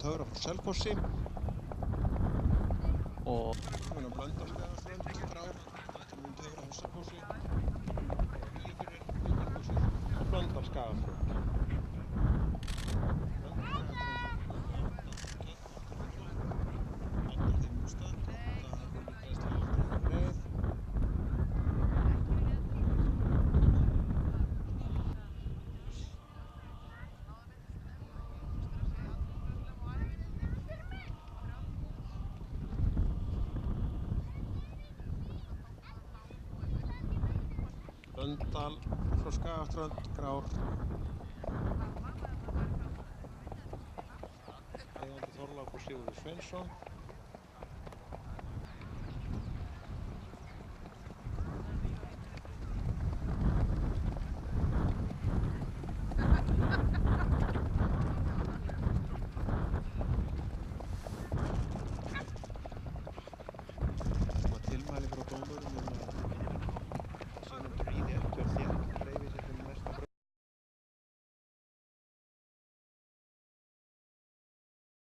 Töfra frá Selfossi. Og Komin á Blönduósskagaströnd, Grár. Þetta er mín Töfra frá Selfossi. Víi fyrir Blönduósskagaströnd á Blönduósskagaströnd. Blöndal frá Skagaströnd, Grár. Eigandi Þorlákur Sigurður Sveinsson.